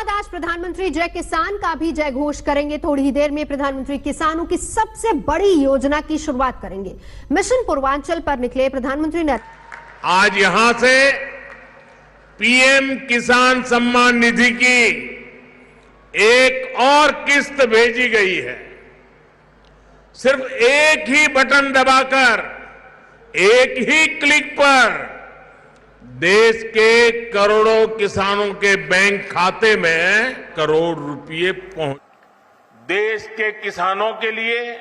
बाद आज प्रधानमंत्री जय किसान का भी जय घोष करेंगे। थोड़ी ही देर में प्रधानमंत्री किसानों की सबसे बड़ी योजना की शुरुआत करेंगे। मिशन पूर्वांचल पर निकले प्रधानमंत्री ने आज यहां से पीएम किसान सम्मान निधि की एक और किस्त भेजी गई है। सिर्फ एक ही बटन दबाकर, एक ही क्लिक पर देश के करोड़ों किसानों के बैंक खाते में करोड़ रुपए पहुंच। देश के किसानों के लिए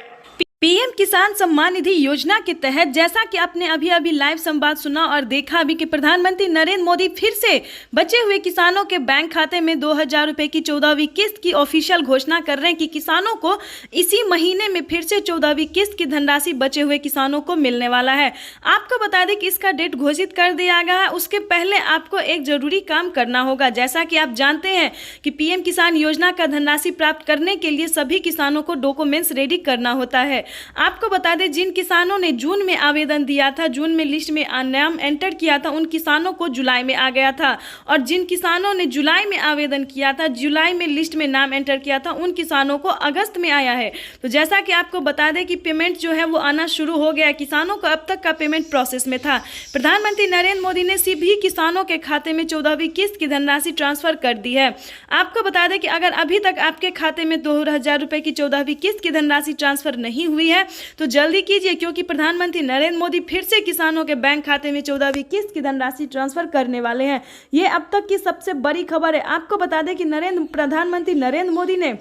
पीएम किसान सम्मान निधि योजना के तहत जैसा कि आपने अभी अभी लाइव संवाद सुना और देखा अभी कि प्रधानमंत्री नरेंद्र मोदी फिर से बचे हुए किसानों के बैंक खाते में 2000 रुपए की 14वीं किस्त की ऑफिशियल घोषणा कर रहे हैं कि किसानों को इसी महीने में फिर से 14वीं किस्त की धनराशि बचे हुए किसानों को मिलने वाला है। आपको बता दें कि इसका डेट घोषित कर दिया गया है। उसके पहले आपको एक जरूरी काम करना होगा। जैसा कि आप जानते हैं कि पीएम किसान योजना का धनराशि प्राप्त करने के लिए सभी किसानों को डॉक्यूमेंट्स रेडी करना होता है। आपको बता दें जिन किसानों ने जून में आवेदन दिया था, जून में लिस्ट में नाम एंटर किया था, उन किसानों को जुलाई में आ गया था। और जिन किसानों ने जुलाई में आवेदन किया था, जुलाई में लिस्ट में नाम एंटर किया था, उन किसानों को अगस्त में आया है। तो जैसा कि आपको बता दें कि पेमेंट जो है वो आना शुरू हो गया। किसानों को अब तक का पेमेंट प्रोसेस में था। प्रधानमंत्री नरेंद्र मोदी ने सभी किसानों के खाते में 14वीं किस्त की धनराशि ट्रांसफर कर दी है। आपको बता दें कि अगर अभी तक आपके खाते में 2000 रुपए की 14वीं किस्त की धनराशि ट्रांसफर नहीं हुई है तो जल्दी कीजिए, क्योंकि प्रधानमंत्री नरेंद्र मोदी फिर से किसानों के बैंक खाते में 14वीं किस्त की धनराशि ट्रांसफर करने वाले हैं। ये अब तक की सबसे बड़ी खबर है। आपको बता दें कि प्रधानमंत्री नरेंद्र मोदी ने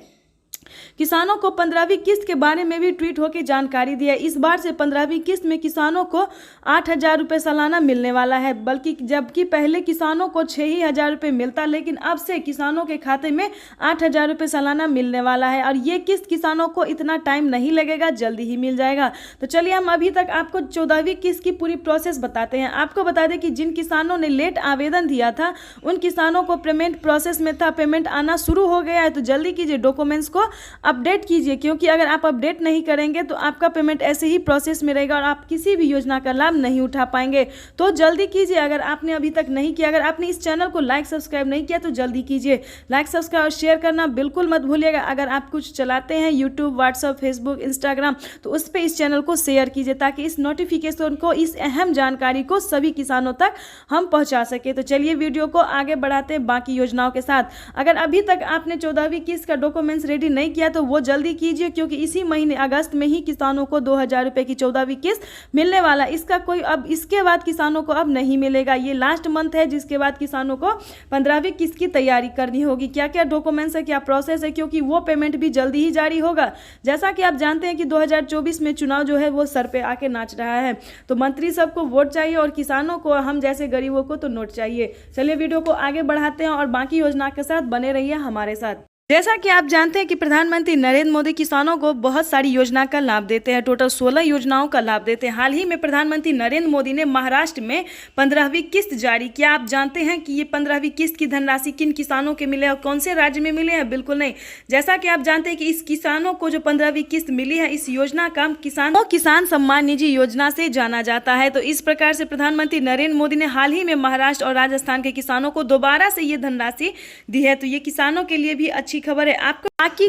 किसानों को 15वीं किस्त के बारे में भी ट्वीट होकर जानकारी दी है। इस बार से 15वीं किस्त में किसानों को 8000 रुपये सालाना मिलने वाला है, बल्कि जबकि पहले किसानों को 6000 रुपये मिलता, लेकिन अब से किसानों के खाते में 8000 रुपये सालाना मिलने वाला है। और ये किस्त किसानों को इतना टाइम नहीं लगेगा, जल्दी ही मिल जाएगा। तो चलिए हम अभी तक आपको 14वीं किस्त की पूरी प्रोसेस बताते हैं। आपको बता दें कि जिन किसानों ने लेट आवेदन दिया था उन किसानों को पेमेंट प्रोसेस में था, पेमेंट आना शुरू हो गया है। तो जल्दी कीजिए, डॉक्यूमेंट्स को अपडेट कीजिए, क्योंकि अगर आप अपडेट नहीं करेंगे तो आपका पेमेंट ऐसे ही प्रोसेस में रहेगा और आप किसी भी योजना का लाभ नहीं उठा पाएंगे। तो जल्दी कीजिए अगर आपने अभी तक नहीं किया। अगर आपने इस चैनल को लाइक सब्सक्राइब नहीं किया तो जल्दी कीजिए। लाइक सब्सक्राइब और शेयर करना बिल्कुल मत भूलिएगा। अगर आप कुछ चलाते हैं यूट्यूब, व्हाट्सएप, फेसबुक, इंस्टाग्राम, तो उस पर इस चैनल को शेयर कीजिए ताकि इस नोटिफिकेशन को, इस अहम जानकारी को सभी किसानों तक हम पहुँचा सके। तो चलिए वीडियो को आगे बढ़ाते हैं बाकी योजनाओं के साथ। अगर अभी तक आपने 14वीं किस्त का डॉक्यूमेंट्स रेडी नहीं किया तो वो जल्दी कीजिए, क्योंकि इसी महीने अगस्त में ही किसानों को 2000 रुपए की 14वीं किस्त मिलने वाला। इसके बाद किसानों को अब नहीं मिलेगा। ये लास्ट मंथ है, जिसके बाद किसानों को 15वीं किस्त की तैयारी करनी होगी। क्या क्या डॉक्यूमेंट्स है, क्या प्रोसेस है, क्योंकि वो पेमेंट भी जल्दी ही जारी होगा। जैसा कि आप जानते हैं कि 2024 में चुनाव जो है वो सर पे आके नाच रहा है। तो मंत्री सबको वोट चाहिए और किसानों को, हम जैसे गरीबों को तो नोट चाहिए। चलिए वीडियो को आगे बढ़ाते हैं और बाकी योजना के साथ बने रहिए हमारे साथ। जैसा कि आप जानते हैं कि प्रधानमंत्री नरेंद्र मोदी किसानों को बहुत सारी योजना का लाभ देते हैं। टोटल 16 योजनाओं का लाभ देते हैं। हाल ही में प्रधानमंत्री नरेंद्र मोदी ने महाराष्ट्र में 15वीं किस्त जारी किया। आप जानते हैं कि ये 15वीं किस्त की धनराशि किन किसानों के मिले और कौन से राज्य में मिले हैं? बिल्कुल नहीं। जैसा कि आप जानते हैं कि इस किसानों को जो 15वीं किस्त मिली है, इस योजना का किसान सम्मान निधि योजना से जाना जाता है। तो इस प्रकार से प्रधानमंत्री नरेंद्र मोदी ने हाल ही में महाराष्ट्र और राजस्थान के किसानों को दोबारा से ये धनराशि दी है। तो ये किसानों के लिए भी अच्छी खबर है। आपको बाकी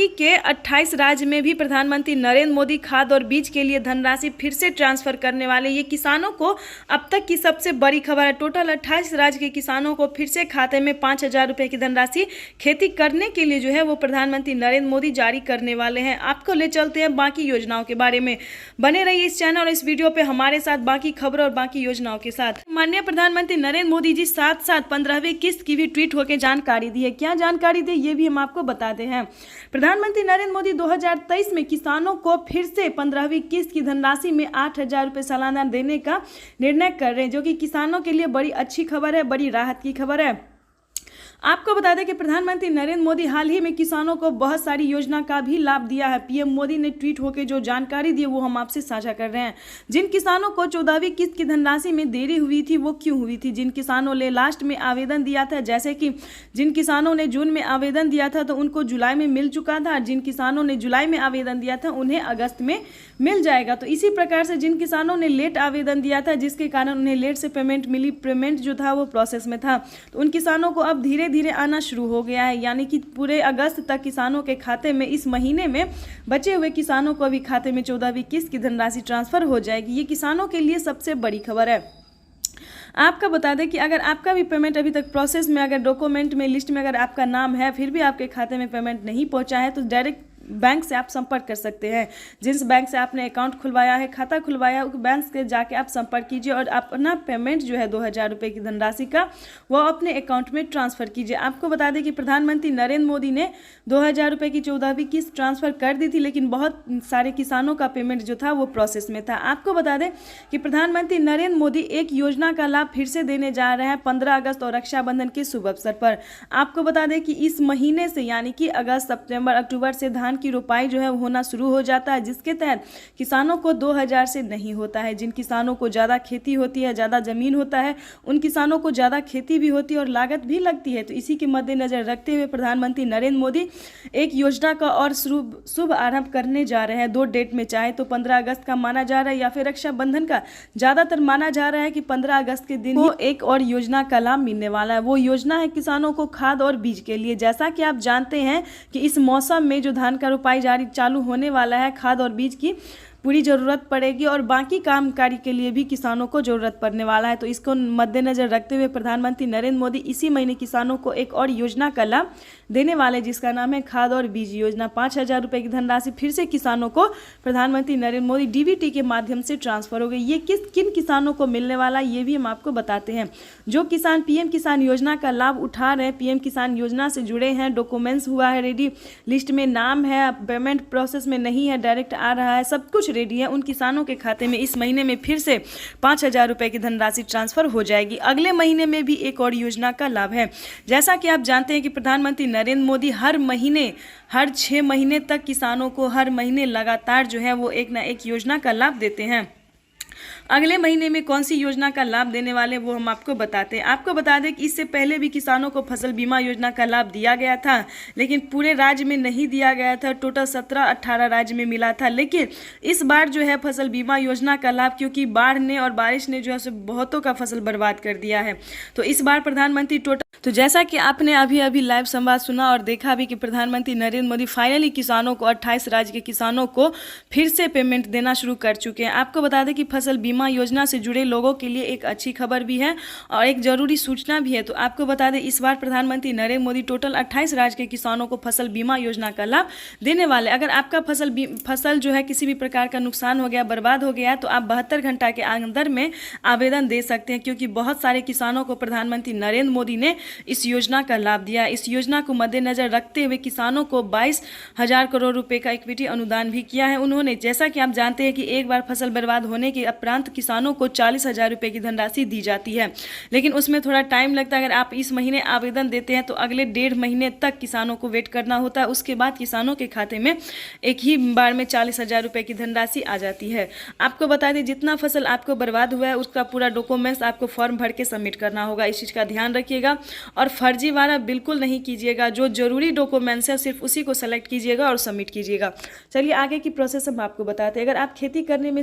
के 28 राज्य में भी प्रधानमंत्री नरेंद्र मोदी खाद और बीज के लिए धनराशि फिर से ट्रांसफर करने वाले। ये किसानों को अब तक की सबसे बड़ी खबर है। टोटल 28 राज्य के किसानों को फिर से खाते में 5000 रुपए की धनराशि खेती करने के लिए जो है वो प्रधानमंत्री नरेंद्र मोदी जारी करने वाले हैं। आपको ले चलते हैं बाकी योजनाओं के बारे में। बने रहिए इस चैनल और इस वीडियो पे हमारे साथ बाकी खबरों और बाकी योजनाओं के साथ। माननीय प्रधानमंत्री नरेंद्र मोदी जी साथ साथ 15वीं किस्त की भी ट्वीट होकर जानकारी दी है। क्या जानकारी दी ये भी हम आपको बताते हैं। प्रधानमंत्री नरेंद्र मोदी 2023 में किसानों को फिर से 15वीं किस्त की धनराशि में 8000 रुपये सालाना देने का निर्णय कर रहे हैं, जो कि किसानों के लिए बड़ी अच्छी खबर है, बड़ी राहत की खबर है। आपको बता दें कि प्रधानमंत्री नरेंद्र मोदी हाल ही में किसानों को बहुत सारी योजना का भी लाभ दिया है। पीएम मोदी ने ट्वीट होकर जो जानकारी दी वो हम आपसे साझा कर रहे हैं। जिन किसानों को 14वीं किस्त की धनराशि में देरी हुई थी वो क्यों हुई थी? जिन किसानों ने लास्ट में आवेदन दिया था, जैसे कि जिन किसानों ने जून में आवेदन दिया था तो उनको जुलाई में मिल चुका था। जिन किसानों ने जुलाई में आवेदन दिया था उन्हें अगस्त में मिल जाएगा। तो इसी प्रकार से जिन किसानों ने लेट आवेदन दिया था जिसके कारण उन्हें लेट से पेमेंट मिली, पेमेंट जो था वो प्रोसेस में था, तो उन किसानों को अब धीरे धीरे आना शुरू हो गया है, यानी कि पूरे अगस्त तक किसानों के खाते में इस महीने में बचे हुए किसानों को अभी खाते में 14वीं किस्त की धनराशि ट्रांसफर हो जाएगी। ये किसानों के लिए सबसे बड़ी खबर है। आपका बता दें कि अगर आपका भी पेमेंट अभी तक प्रोसेस में, अगर डॉक्यूमेंट में, लिस्ट में अगर आपका नाम है, फिर भी आपके खाते में पेमेंट नहीं पहुंचा है, तो डायरेक्ट बैंक से आप संपर्क कर सकते हैं। जिस बैंक से आपने अकाउंट खुलवाया है, खाता खुलवाया, उस बैंक से जाके आप संपर्क कीजिए और अपना पेमेंट जो है 2000 रुपये की धनराशि का वो अपने अकाउंट में ट्रांसफ़र कीजिए। आपको बता दें कि प्रधानमंत्री नरेंद्र मोदी ने 2000 रुपये की 14वीं किस्त ट्रांसफ़र कर दी थी, लेकिन बहुत सारे किसानों का पेमेंट जो था वो प्रोसेस में था। आपको बता दें कि प्रधानमंत्री नरेंद्र मोदी एक योजना का लाभ फिर से देने जा रहे हैं 15 अगस्त और रक्षाबंधन के शुभ अवसर पर। आपको बता दें कि इस महीने से, यानी कि अगस्त, सितंबर, अक्टूबर से धान की रोपाई जो है होना शुरू हो जाता है, जिसके तहत किसानों को 2000 से नहीं होता है। जिन किसानों को ज़्यादा खेती होती है, ज़्यादा ज़मीन होता है, उन किसानों को ज़्यादा खेती भी होती है और लागत भी लगती है। तो इसी के मद्देनज़र रखते हुए प्रधानमंत्री नरेंद्र मोदी एक योजना का और शुभ आरंभ करने जा रहे हैं। 2 डेट में, चाहे तो 15 अगस्त का माना जा रहा है या फिर रक्षाबंधन का। ज़्यादातर माना जा रहा है कि 15 अगस्त के दिन ही एक और योजना का लाभ मिलने वाला है। वो योजना है किसानों को खाद और बीज के लिए। जैसा कि आप जानते हैं कि इस मौसम में जो धान का रोपाई चालू होने वाला है, खाद और बीज की पूरी ज़रूरत पड़ेगी और बाकी कामकाजी के लिए भी किसानों को ज़रूरत पड़ने वाला है। तो इसको मद्देनज़र रखते हुए प्रधानमंत्री नरेंद्र मोदी इसी महीने किसानों को एक और योजना का लाभ देने वाले, जिसका नाम है खाद और बीज योजना। 5000 रुपये की धनराशि फिर से किसानों को प्रधानमंत्री नरेंद्र मोदी डीबीटी के माध्यम से ट्रांसफर हो गई। ये किन किसानों को मिलने वाला, ये भी हम आपको बताते हैं। जो किसान पीएम किसान योजना का लाभ उठा रहे हैं, पीएम किसान योजना से जुड़े हैं, डॉक्यूमेंट्स हुआ है रेडी, लिस्ट में नाम है, पेमेंट प्रोसेस में नहीं है, डायरेक्ट आ रहा है, सब कुछ रेडी है, उन किसानों के खाते में इस महीने में फिर से 5000 रुपये की धनराशि ट्रांसफर हो जाएगी। अगले महीने में भी एक और योजना का लाभ है। जैसा कि आप जानते हैं कि प्रधानमंत्री नरेंद्र मोदी हर महीने, हर 6 महीने तक किसानों को हर महीने लगातार जो है वो एक ना एक योजना का लाभ देते हैं। अगले महीने में कौन सी योजना का लाभ देने वाले वो हम आपको बताते हैं। आपको बता दें कि इससे पहले भी किसानों को फसल बीमा योजना का लाभ दिया गया था, लेकिन पूरे राज्य में नहीं दिया गया था। टोटल 17-18 राज्य में मिला था। लेकिन इस बार जो है फसल बीमा योजना का लाभ, क्योंकि बाढ़ ने और बारिश ने जो है बहुतों का फसल बर्बाद कर दिया है, तो इस बार प्रधानमंत्री तो जैसा कि आपने अभी लाइव संवाद सुना और देखा भी कि प्रधानमंत्री नरेंद्र मोदी फाइनली किसानों को, 28 राज्य के किसानों को फिर से पेमेंट देना शुरू कर चुके हैं। आपको बता दें कि फसल बीमा योजना से जुड़े लोगों के लिए एक अच्छी खबर भी है और एक जरूरी सूचना भी है। तो आपको बता दें इस बार प्रधानमंत्री नरेंद्र मोदी टोटल 28 राज्य के किसानों को फसल बीमा योजना का लाभ देने वाले। अगर आपका फसल जो है किसी भी प्रकार का नुकसान हो गया, बर्बाद हो गया, तो आप 72 घंटा के अंदर में आवेदन दे सकते हैं, क्योंकि बहुत सारे किसानों को प्रधानमंत्री नरेंद्र मोदी ने इस योजना का लाभ दिया। इस योजना को मद्देनजर रखते हुए किसानों को 22,000 करोड़ रुपए का इक्विटी अनुदान भी किया है उन्होंने। जैसा कि आप जानते हैं कि एक बार फसल बर्बाद होने के उपरांत किसानों को 40,000 रुपए की धनराशि दी जाती है, लेकिन उसमें थोड़ा टाइम लगता है। अगर आप इस महीने आवेदन देते हैं तो अगले 1.5 महीने तक किसानों को वेट करना होता है। उसके बाद किसानों के खाते में एक ही बार में 40,000 रुपए की धनराशि आ जाती है। आपको बता दें जितना फसल आपको बर्बाद हुआ है उसका पूरा डॉक्यूमेंट्स आपको फॉर्म भर के सबमिट करना होगा। इस चीज़ का ध्यान रखिएगा और फर्जीवाड़ा बिल्कुल नहीं कीजिएगा। जो जरूरी डॉक्यूमेंट्स है सिर्फ उसी को सेलेक्ट कीजिएगा और सबमिट कीजिएगा। चलिए आगे की प्रोसेस हम आपको बताते हैं। अगर आप खेती करने में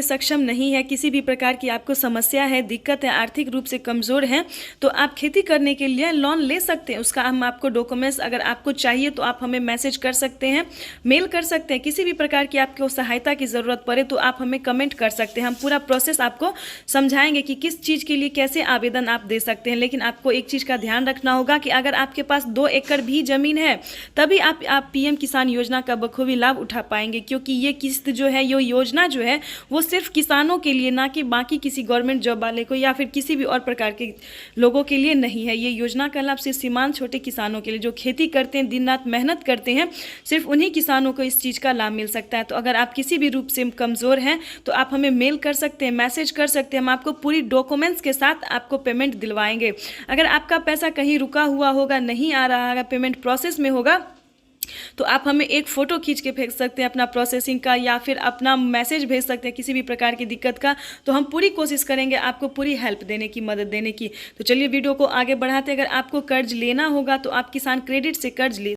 सक्षम नहीं है, किसी भी प्रकार की आपको समस्या है, दिक्कत है, आर्थिक रूप से कमज़ोर हैं, तो आप खेती करने के लिए लोन ले सकते हैं। उसका हम आपको डॉक्यूमेंट्स अगर आपको चाहिए तो आप हमें मैसेज कर सकते हैं, मेल कर सकते हैं। किसी भी प्रकार की आपको सहायता की ज़रूरत पड़े तो आप हमें कमेंट कर सकते हैं। हम पूरा प्रोसेस आपको समझाएंगे कि किस चीज़ के लिए कैसे आवेदन आप दे सकते हैं। लेकिन आपको एक चीज़ का ध्यान रखना होगा कि अगर आपके पास 2 एकड़ भी ज़मीन है तभी आप पीएम किसान योजना का बखूबी लाभ उठा पाएंगे, क्योंकि ये किस्त जो है, ये योजना जो है वो सिर्फ किसानों के लिए, ना कि बाकी किसी गवर्नमेंट जॉब वाले को या फिर किसी भी और प्रकार के लोगों के लिए नहीं है। ये योजना का लाभ सिर्फ सीमांत छोटे किसानों के लिए, जो खेती करते हैं, दिन रात मेहनत करते हैं, सिर्फ उन्हीं किसानों को इस चीज़ का लाभ मिल सकता है। तो अगर आप किसी भी रूप से कमज़ोर हैं तो आप हमें मेल कर सकते हैं, मैसेज कर सकते हैं। हम आपको पूरी डॉक्यूमेंट्स के साथ आपको पेमेंट दिलवाएंगे। अगर आपका पैसा कहीं रुका हुआ होगा, नहीं आ रहा है, पेमेंट प्रोसेस में होगा, तो आप हमें एक फ़ोटो खींच के भेज सकते हैं अपना प्रोसेसिंग का, या फिर अपना मैसेज भेज सकते हैं किसी भी प्रकार की दिक्कत का। तो हम पूरी कोशिश करेंगे आपको पूरी हेल्प देने की, मदद देने की। तो चलिए वीडियो को आगे बढ़ाते हैं। अगर आपको कर्ज लेना होगा तो आप किसान क्रेडिट से कर्ज ले